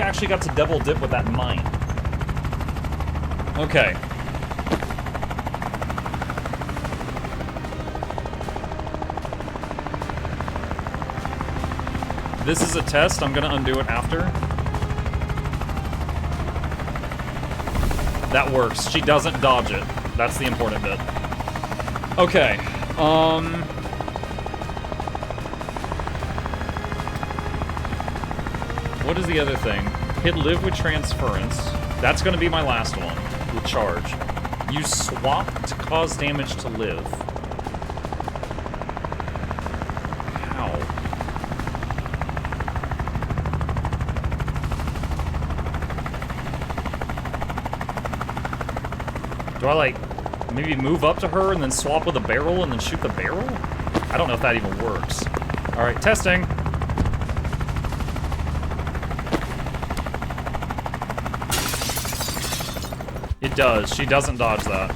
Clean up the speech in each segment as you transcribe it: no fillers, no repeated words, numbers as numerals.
actually got to double dip with that mine. Okay. This is a test. I'm gonna undo it after. That works. She doesn't dodge it. That's the important bit. Okay. What is the other thing? Hit live with transference. That's gonna be my last one. With charge. Use swap to cause damage to live. How? Do I, like, maybe move up to her and then swap with a barrel and then shoot the barrel? I don't know if that even works. Alright, testing. It does. She doesn't dodge that.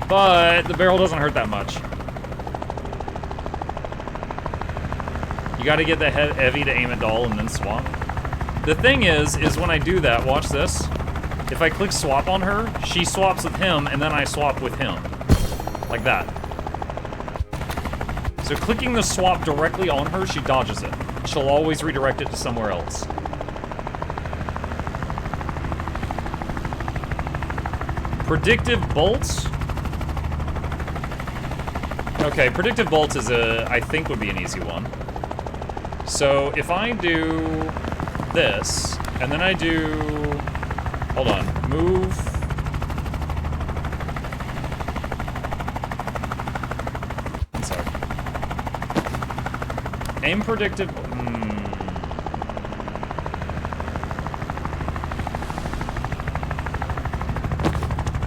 But the barrel doesn't hurt that much. You gotta get the heavy to aim at doll and then swap. The thing is when I do that, watch this. If I click swap on her, she swaps with him, and then I swap with him. Like that. So clicking the swap directly on her, she dodges it. She'll always redirect it to somewhere else. Predictive bolts? Okay, predictive bolts is I think would be an easy one. So if I do this, and then I do... Hold on. Move. I'm sorry. Aim predictive.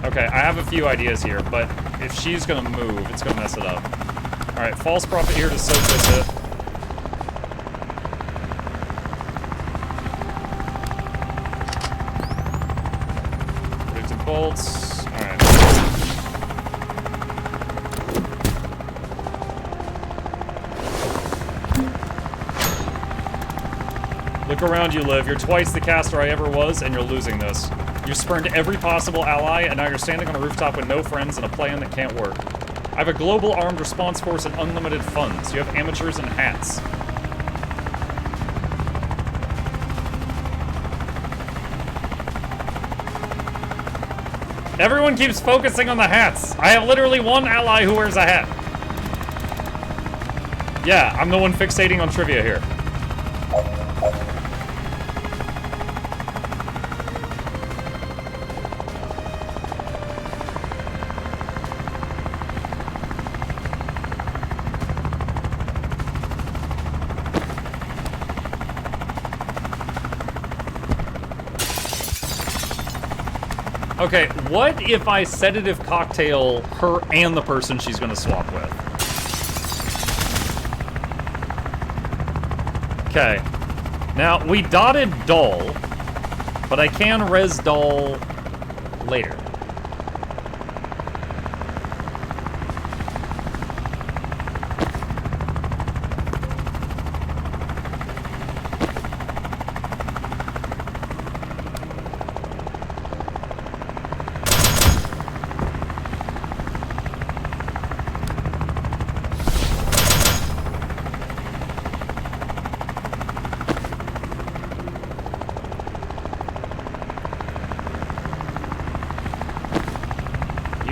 Okay, I have a few ideas here, but if she's gonna move, it's gonna mess it up. Alright, false prophet here to soak this hit. Bolts. Alright. Look around you, Liv. You're twice the caster I ever was, and you're losing this. You spurned every possible ally, and now you're standing on a rooftop with no friends and a plan that can't work. I have a global armed response force and unlimited funds. You have amateurs and hats. Everyone keeps focusing on the hats. I have literally one ally who wears a hat. Yeah, I'm the one fixating on trivia here. Okay, what if I sedative cocktail her and the person she's gonna swap with? Okay. Now, we dotted doll, but I can res doll later.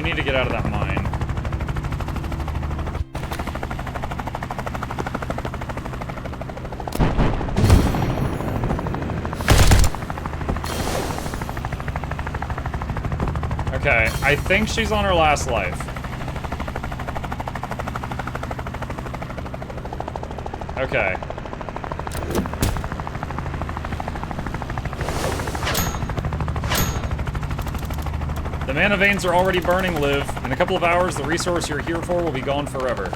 To get out of that mine. Okay, I think she's on her last life. Okay. The mana veins are already burning, Liv. In a couple of hours, the resource you're here for will be gone forever.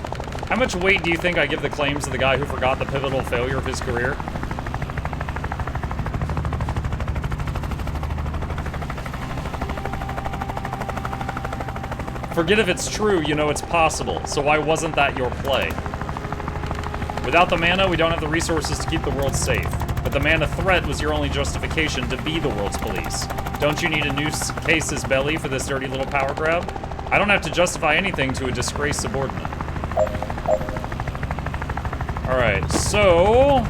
How much weight do you think I give the claims of the guy who forgot the pivotal failure of his career? Forget if it's true, you know it's possible, so why wasn't that your play? Without the mana, we don't have the resources to keep the world safe. But but the man a threat was your only justification to be the world's police. Don't you need a noose case his belly for this dirty little power grab? I don't have to justify anything to a disgraced subordinate. Alright, so...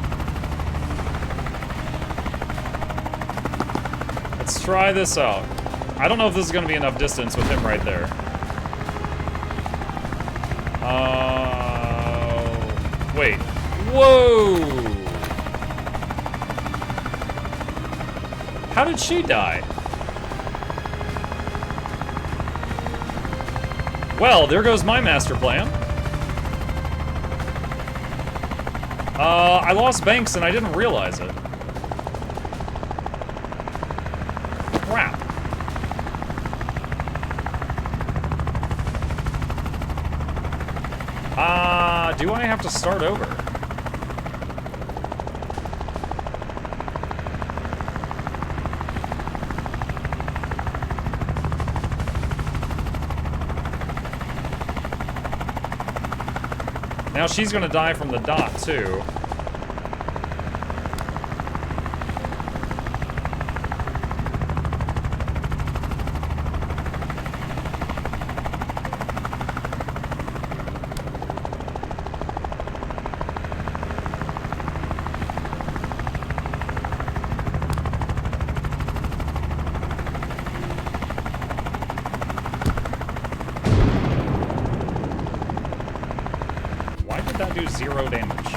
let's try this out. I don't know if this is going to be enough distance with him right there. Wait. Whoa! How did she die? Well, there goes my master plan. I lost Banks and I didn't realize it. Crap. Do I have to start over? Now she's gonna die from the dot, too. Do 0 damage.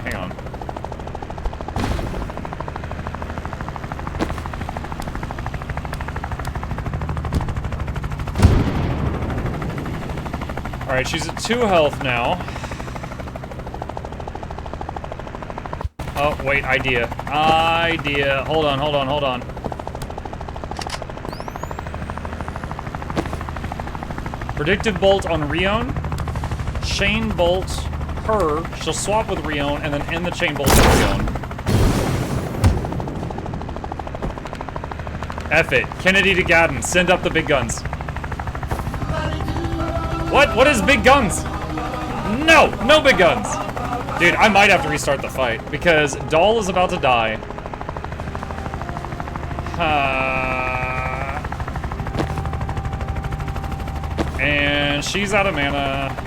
Hang on. Alright, she's at 2 health now. Oh, wait, idea. Idea. Hold on, hold on, hold on. Predictive bolt on Rion. Chain bolt her, she'll swap with Rion, and then end the chain bolt with Rion. F it. Kennedy to Gadden. Send up the big guns. What? What is big guns? No! No big guns! Dude, I might have to restart the fight, because Doll is about to die. And she's out of mana.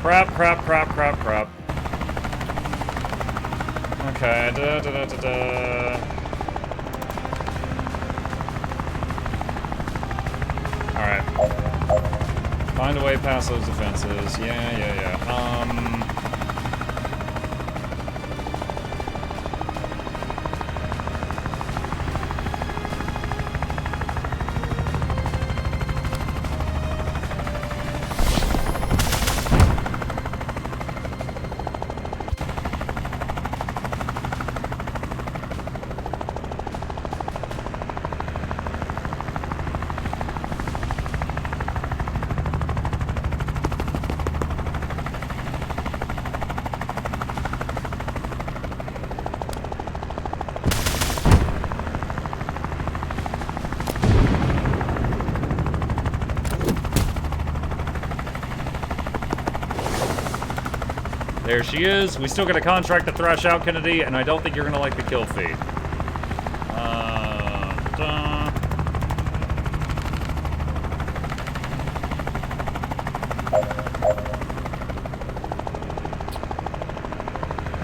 Crap, crap, crap, crap, crap. Okay, Alright. Find a way past those defenses. Yeah. There she is. We still got a contract to thrash out Kennedy, and I don't think you're gonna like the kill feed.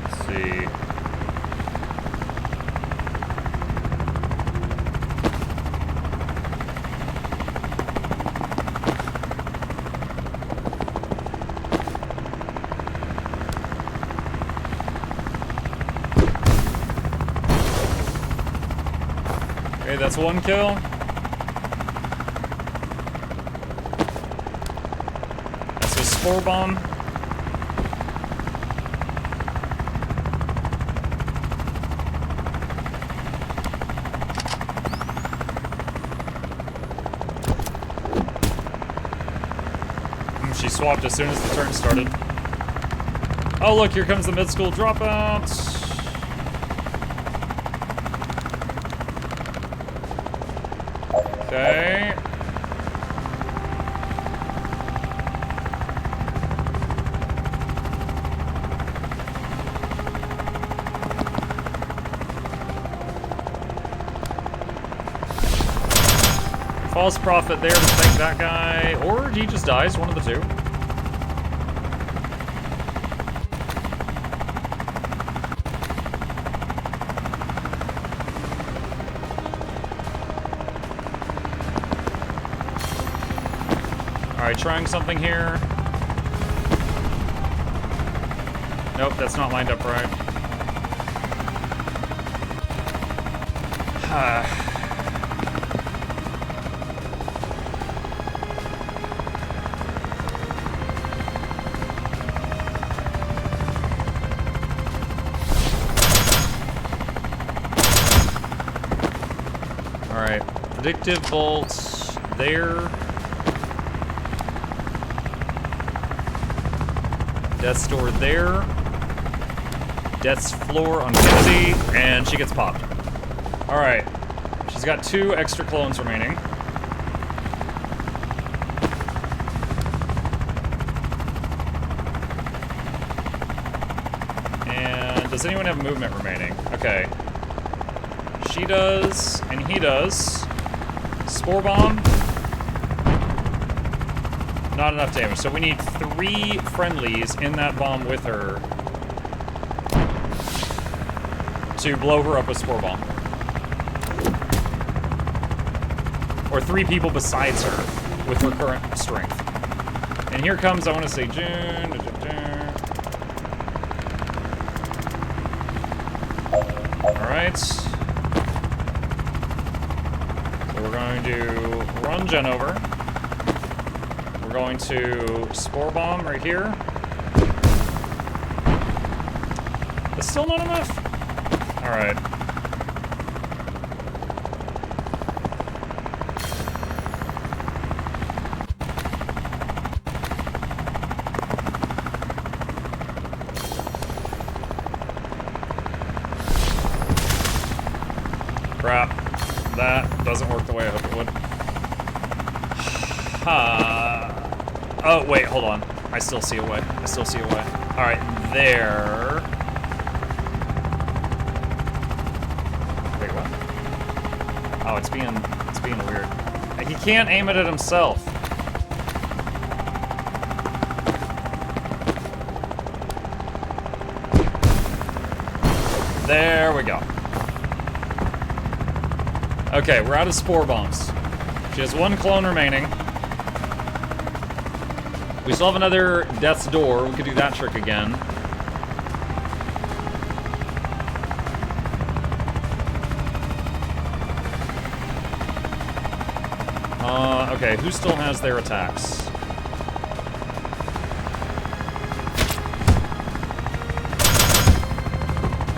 Let's see. Okay, that's 1 kill. That's a spore bomb. She swapped as soon as the turn started. Oh look, here comes the mid-school dropout. Okay. False Prophet there to take that guy, or he just dies, one of the two. Alright, trying something here. Nope, that's not lined up right. Alright, predictive bolts there. Death's door there. Death's floor on Kennedy, and she gets popped. Alright. She's got 2 extra clones remaining. And does anyone have movement remaining? Okay. She does, and he does. Spore bomb. Not enough damage. So we need 3 friendlies in that bomb with her to blow her up with Spore Bomb. Or 3 people besides her with her current strength. And here comes, I want to say, June. Alright. So we're going to run Jen over. We're going to Spore Bomb right here. That's still not enough? Alright. Crap. That doesn't work the way I hoped it would. Oh, wait, hold on. I still see a way. I still see a way. Alright, there. Wait, what? Oh, it's being weird. He can't aim it at himself. There we go. Okay, we're out of Spore Bombs. She has 1 clone remaining. We still have another Death's Door. We could do that trick again. Okay, who still has their attacks?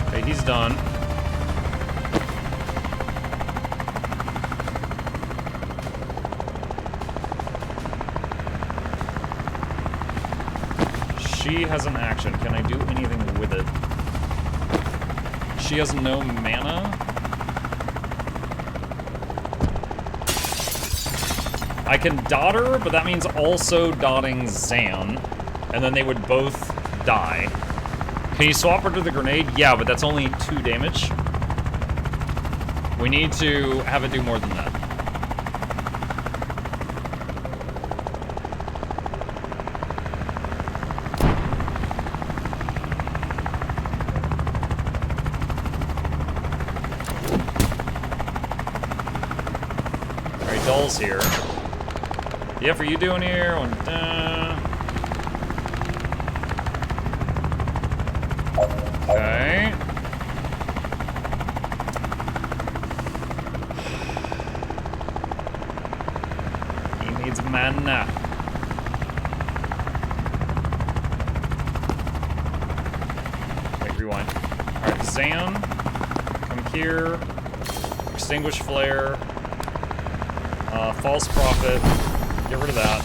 Okay, he's done. She has an action. Can I do anything with it? She has no mana. I can dot her, but that means also dotting Zan, and then they would both die. Can you swap her to the grenade? Yeah, but that's only 2 damage. We need to have it do more than that. Alright, Doll's here. The F are you doing here? Okay. He needs mana. Wait, rewind. Alright, Zan. Come here. Extinguish Flare. False Prophet. Get rid of that.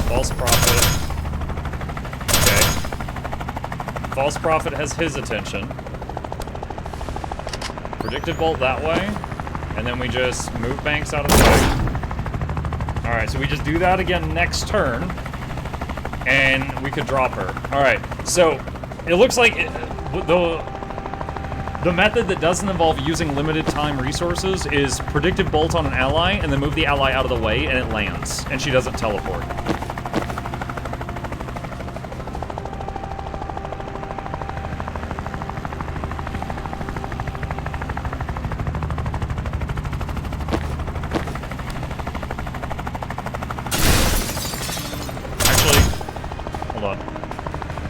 False Prophet. Okay. False Prophet has his attention. Predictive Bolt that way. And then we just move Banks out of the way. Alright, so we just do that again next turn. And we could drop her. Alright, so it looks like The method that doesn't involve using limited time resources is predictive bolt on an ally and then move the ally out of the way and it lands. And she doesn't teleport.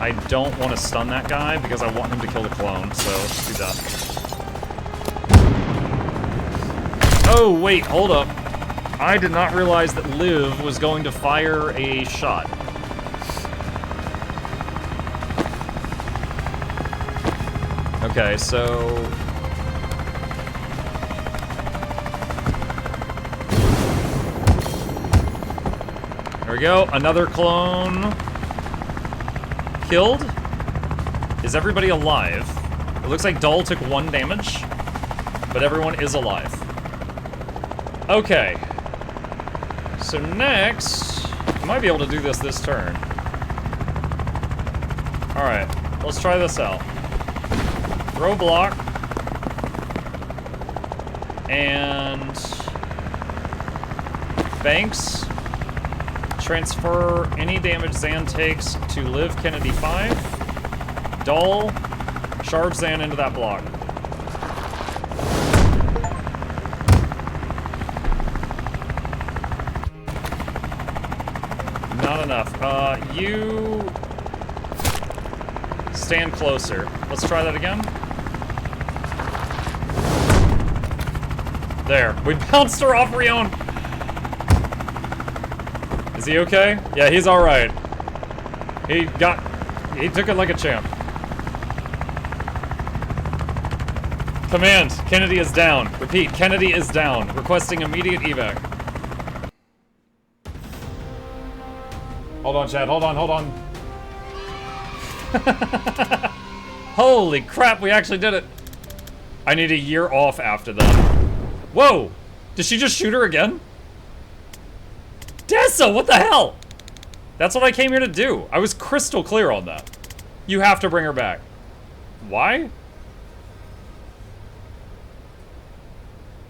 I don't want to stun that guy because I want him to kill the clone, so let's do that. Oh, wait, hold up. I did not realize that Liv was going to fire a shot. Okay, so... There we go, another clone... killed? Is everybody alive? It looks like Dull took 1 damage, but everyone is alive. Okay. So next, I might be able to do this turn. Alright, let's try this out. Throw block. And... Banks. Transfer any damage Zan takes to Liv Kennedy 5. Dull. Charge Zan into that block. Not enough. You... stand closer. Let's try that again. There. We bounced her off Rion. Is he okay? Yeah, he's alright. He took it like a champ. Command, Kennedy is down. Repeat, Kennedy is down. Requesting immediate evac. Hold on, Chad, hold on. Holy crap, we actually did it. I need a year off after that. Whoa! Did she just shoot her again? Dessa, what the hell? That's what I came here to do. I was crystal clear on that. You have to bring her back. Why?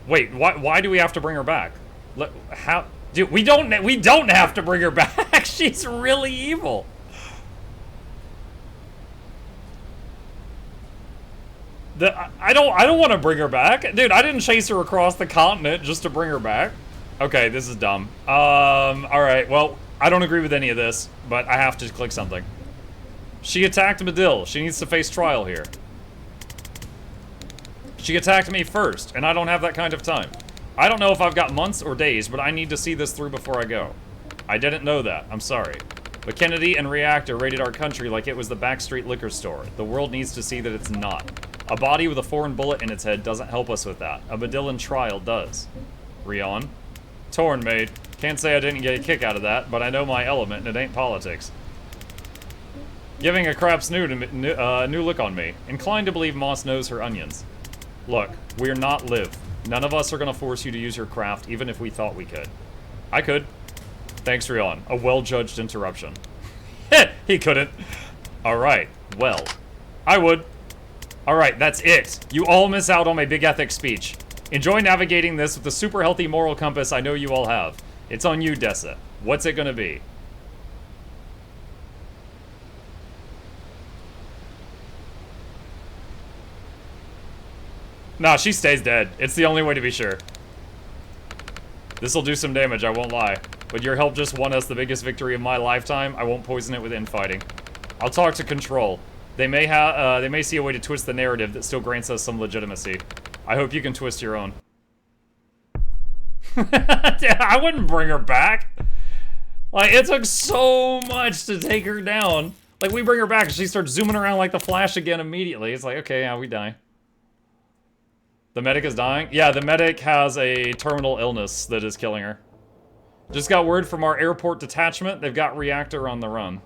Wait, why do we have to bring her back? How? Dude, we don't have to bring her back. She's really evil. I don't want to bring her back. Dude, I didn't chase her across the continent just to bring her back. Okay, this is dumb. Alright, well, I don't agree with any of this, but I have to click something. She attacked Medill. She needs to face trial here. She attacked me first, and I don't have that kind of time. I don't know if I've got months or days, but I need to see this through before I go. I didn't know that. I'm sorry. But Kennedy and Reactor raided our country like it was the backstreet liquor store. The world needs to see that it's not. A body with a foreign bullet in its head doesn't help us with that. A Medillan trial does. Rion. Torn, mate. Can't say I didn't get a kick out of that, but I know my element, and it ain't politics. Giving a crap's new look on me. Inclined to believe Moss knows her onions. Look, we're not Liv. None of us are gonna force you to use your craft, even if we thought we could. I could. Thanks, Rion. A well-judged interruption. He couldn't. Alright, well. I would. Alright, that's it. You all miss out on my big ethics speech. Enjoy navigating this with the super healthy moral compass I know you all have. It's on you, Dessa. What's it gonna be? Nah, she stays dead. It's the only way to be sure. This'll do some damage, I won't lie. But your help just won us the biggest victory of my lifetime. I won't poison it with infighting. I'll talk to Control. They may see a way to twist the narrative that still grants us some legitimacy. I hope you can twist your own. I wouldn't bring her back. Like, it took so much to take her down. Like, we bring her back and she starts zooming around like the Flash again immediately. It's like, okay, yeah, we die. The medic is dying? Yeah, the medic has a terminal illness that is killing her. Just got word from our airport detachment. They've got Reactor on the run.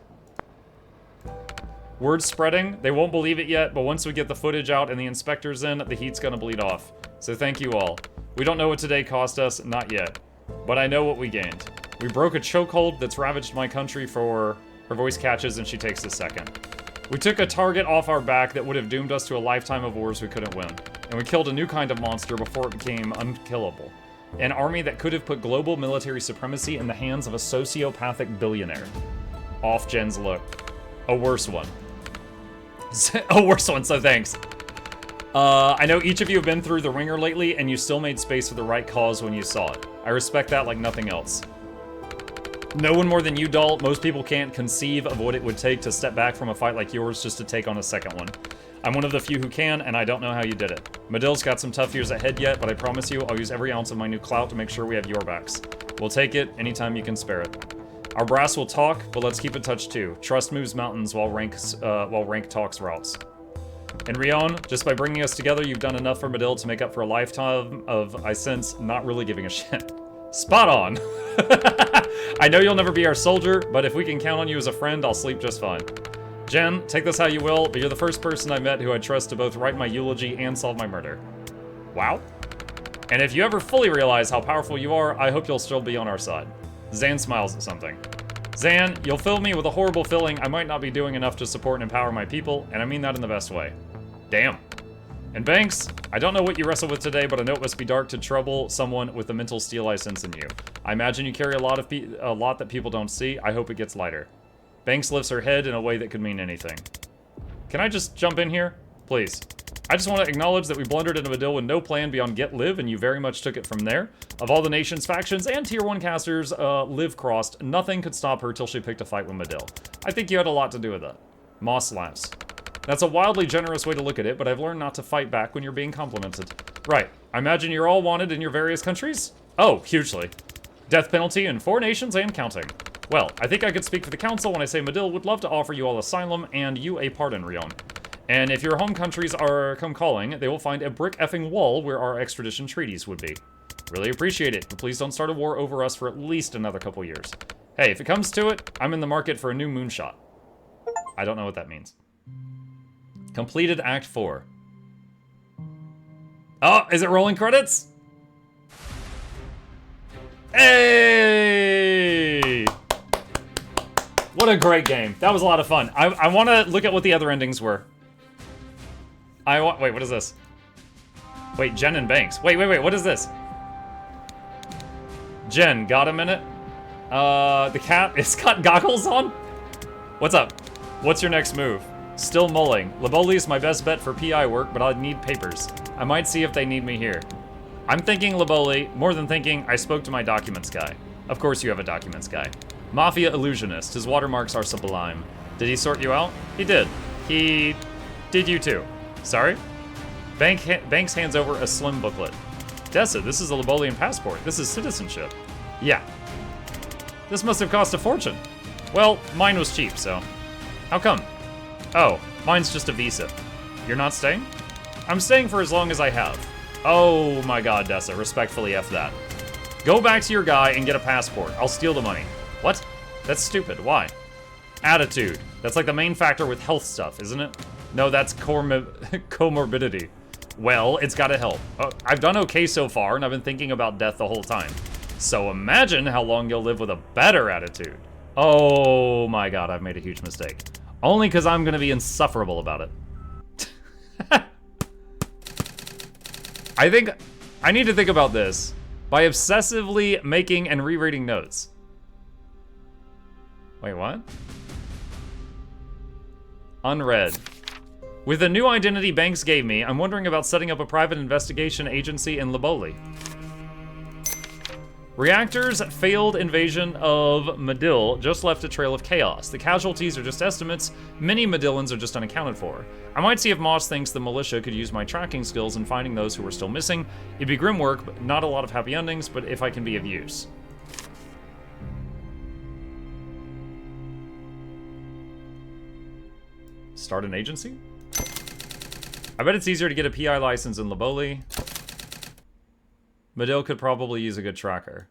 Word's spreading. They won't believe it yet, but once we get the footage out and the inspectors in, the heat's gonna bleed off. So thank you all. We don't know what today cost us, not yet. But I know what we gained. We broke a chokehold that's ravaged my country for... Her voice catches and she takes a second. We took a target off our back that would have doomed us to a lifetime of wars we couldn't win. And we killed a new kind of monster before it became unkillable. An army that could have put global military supremacy in the hands of a sociopathic billionaire. Off Jen's look. A worse one. A worse one, so thanks. I know each of you have been through the ringer lately, and you still made space for the right cause when you saw it. I respect that like nothing else. No one more than you, doll. Most people can't conceive of what it would take to step back from a fight like yours just to take on a second one. I'm one of the few who can, and I don't know how you did it. Medill's got some tough years ahead yet, but I promise you I'll use every ounce of my new clout to make sure we have your backs. We'll take it anytime you can spare it. Our brass will talk, but let's keep in touch too. Trust moves mountains while rank talks routes. And Rion, just by bringing us together, you've done enough for Medill to make up for a lifetime of, I sense, not really giving a shit. Spot on! I know you'll never be our soldier, but if we can count on you as a friend, I'll sleep just fine. Jen, take this how you will, but you're the first person I met who I trust to both write my eulogy and solve my murder. Wow. And if you ever fully realize how powerful you are, I hope you'll still be on our side. Zan smiles at something. Zan, you'll fill me with a horrible feeling I might not be doing enough to support and empower my people, and I mean that in the best way. Damn. And Banks, I don't know what you wrestle with today, but I know it must be dark to trouble someone with the mental steel I sense in you. I imagine you carry a lot that people don't see. I hope it gets lighter. Banks lifts her head in a way that could mean anything. Can I just jump in here? Please. I just want to acknowledge that we blundered into Medill with no plan beyond get live, and you very much took it from there. Of all the nation's factions and tier 1 casters live crossed, nothing could stop her till she picked a fight with Medill. I think you had a lot to do with that. Moss laughs. That's a wildly generous way to look at it, but I've learned not to fight back when you're being complimented. Right. I imagine you're all wanted in your various countries? Oh, hugely. Death penalty in 4 nations and counting. Well, I think I could speak for the council when I say Medill would love to offer you all asylum and you a pardon, Rion. And if your home countries are come calling, they will find a brick effing wall where our extradition treaties would be. Really appreciate it, but please don't start a war over us for at least another couple years. Hey, if it comes to it, I'm in the market for a new moonshot. I don't know what that means. Completed Act 4. Oh, is it rolling credits? Hey! What a great game. That was a lot of fun. I want to look at what the other endings were. Wait, what is this? Wait, Jen and Banks. Wait, what is this? Jen, got a minute? The cat, it's got goggles on? What's up? What's your next move? Still mulling. Laboli is my best bet for PI work, but I'd need papers. I might see if they need me here. I'm thinking Laboli. More than thinking, I spoke to my documents guy. Of course you have a documents guy. Mafia illusionist. His watermarks are sublime. Did he sort you out? He did. He did you too. Sorry? Banks hands over a slim booklet. Dessa, this is a Labolian passport. This is citizenship. Yeah. This must have cost a fortune. Well, mine was cheap, so. How come? Oh, mine's just a visa. You're not staying? I'm staying for as long as I have. Oh my god, Dessa, respectfully F that. Go back to your guy and get a passport. I'll steal the money. What? That's stupid. Why? Attitude. That's like the main factor with health stuff, isn't it? No, that's comorbidity. Well, it's gotta help. I've done okay so far, and I've been thinking about death the whole time. So imagine how long you'll live with a better attitude. Oh my god, I've made a huge mistake. Only because I'm gonna be insufferable about it. I think I need to think about this by obsessively making and rereading notes. Wait, what? Unread. With the new identity Banks gave me, I'm wondering about setting up a private investigation agency in Laboli. Reactor's failed invasion of Medill just left a trail of chaos. The casualties are just estimates. Many Medillans are just unaccounted for. I might see if Moss thinks the militia could use my tracking skills in finding those who are still missing. It'd be grim work, but not a lot of happy endings, but if I can be of use. Start an agency? I bet it's easier to get a PI license in Laboli. Medill could probably use a good tracker.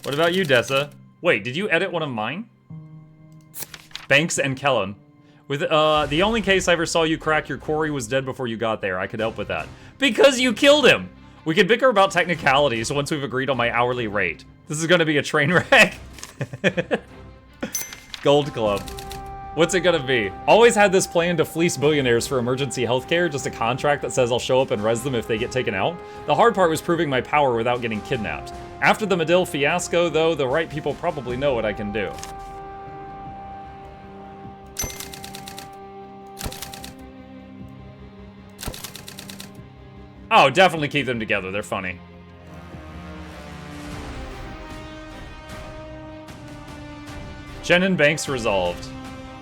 What about you, Dessa? Wait, did you edit one of mine? Banks and Kellen. With the only case I ever saw you crack your quarry was dead before you got there. I could help with that. Because you killed him! We can bicker about technicalities once we've agreed on my hourly rate. This is gonna be a train wreck. Gold Club. What's it gonna be? Always had this plan to fleece billionaires for emergency healthcare, just a contract that says I'll show up and res them if they get taken out. The hard part was proving my power without getting kidnapped. After the Medill fiasco, though, the right people probably know what I can do. Oh, definitely keep them together, they're funny. Chen and Banks resolved.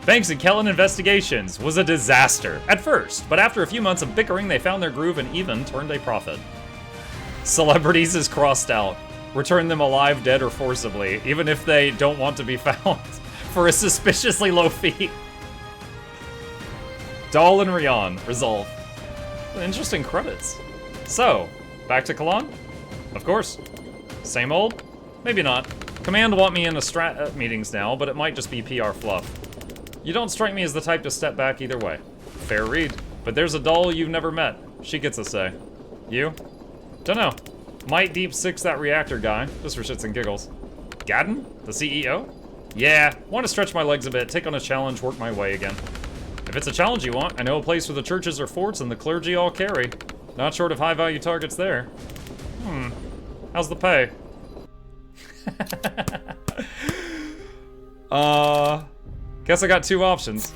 Banks and Kellen investigations was a disaster at first, but after a few months of bickering, they found their groove and even turned a profit. Celebrities is crossed out. Return them alive, dead, or forcibly, even if they don't want to be found, for a suspiciously low fee. Dahl and Rion resolve. Interesting credits. So, back to Kalan? Of course. Same old? Maybe not. Command want me in the strat meetings now, but it might just be PR fluff. You don't strike me as the type to step back either way. Fair read. But there's a doll you've never met. She gets a say. You? Dunno. Might deep six that reactor guy, just for shits and giggles. Gadden? The CEO? Yeah, want to stretch my legs a bit, take on a challenge, work my way again. If it's a challenge you want, I know a place where the churches are forts and the clergy all carry. Not short of high-value targets there. How's the pay? Guess I got two options.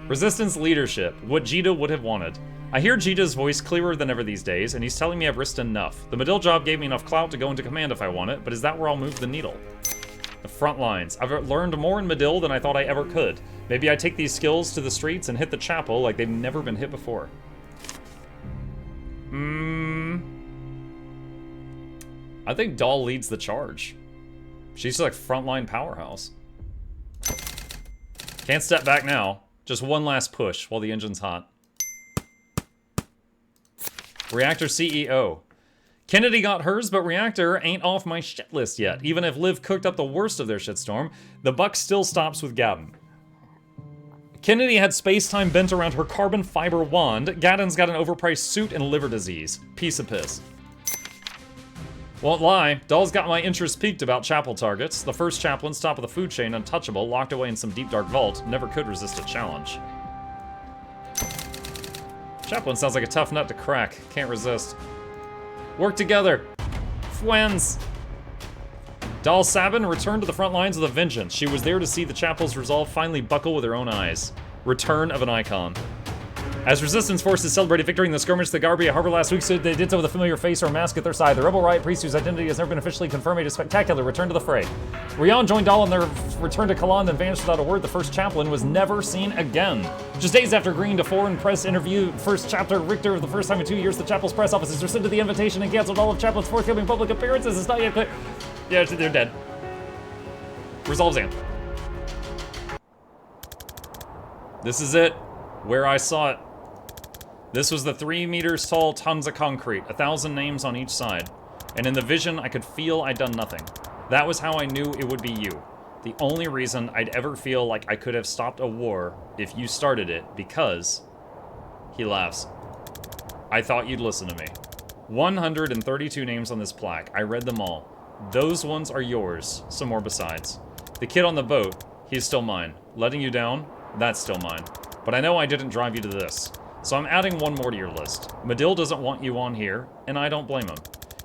Resistance leadership, what Jita would have wanted. I hear Jita's voice clearer than ever these days, and he's telling me I've risked enough. The Medill job gave me enough clout to go into command if I want it, but is that where I'll move the needle? The front lines. I've learned more in Medill than I thought I ever could. Maybe I take these skills to the streets and hit the chapel like they've never been hit before. I think Dahl leads the charge. She's like frontline powerhouse. Can't step back now. Just one last push while the engine's hot. Reactor CEO. Kennedy got hers, but Reactor ain't off my shit list yet. Even if Liv cooked up the worst of their shitstorm, the buck still stops with Gadden. Kennedy had space-time bent around her carbon fiber wand. Gadden's got an overpriced suit and liver disease. Piece of piss. Won't lie, Dahl's got my interest peaked about chapel targets. The first chaplain's top of the food chain, untouchable, locked away in some deep dark vault, never could resist a challenge. Chaplain sounds like a tough nut to crack. Can't resist. Work together. Friends. Dahl Sabin returned to the front lines with a vengeance. She was there to see the chapel's resolve finally buckle with her own eyes. Return of an icon. As resistance forces celebrated victory in the skirmish, the Garbia Harbor last week stood, they did so with a familiar face or mask at their side. The rebel riot priest, whose identity has never been officially confirmed, made a spectacular return to the fray. Rion joined Dahl on their return to Kalan, then vanished without a word. The first chaplain was never seen again. Just days after agreeing to foreign press interview, first chapter Richter, for the first time in 2 years, the chapel's press officers rescinded the invitation and canceled all of Chaplin's forthcoming public appearances. It's not yet clear. Yeah, they're dead. Resolves Amp. This is it. Where I saw it. This was the 3 meters tall tons of concrete, 1,000 names on each side. And in the vision, I could feel I'd done nothing. That was how I knew it would be you. The only reason I'd ever feel like I could have stopped a war if you started it, because... He laughs. I thought you'd listen to me. 132 names on this plaque. I read them all. Those ones are yours. Some more besides. The kid on the boat, he's still mine. Letting you down, that's still mine. But I know I didn't drive you to this. So I'm adding one more to your list. Medill doesn't want you on here, and I don't blame him.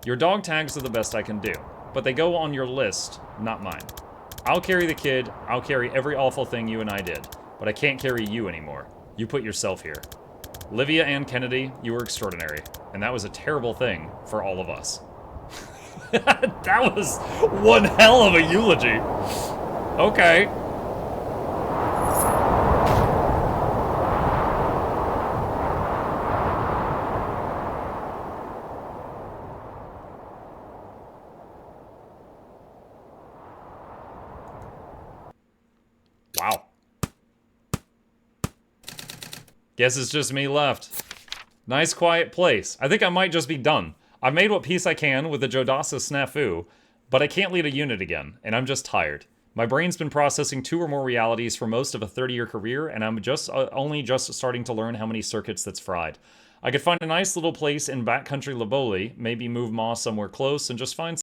Your dog tags are the best I can do, but they go on your list, not mine. I'll carry the kid, I'll carry every awful thing you and I did, but I can't carry you anymore. You put yourself here. Livia and Kennedy, you were extraordinary, and that was a terrible thing for all of us. That was one hell of a eulogy. Okay. Wow. Guess it's just me left. Nice quiet place. I think I might just be done. I've made what peace I can with the Jodasa snafu, but I can't lead a unit again, and I'm just tired. My brain's been processing 2 or more realities for most of a 30-year career, and I'm only just starting to learn how many circuits that's fried. I could find a nice little place in backcountry Laboli, maybe move Ma somewhere close, and just find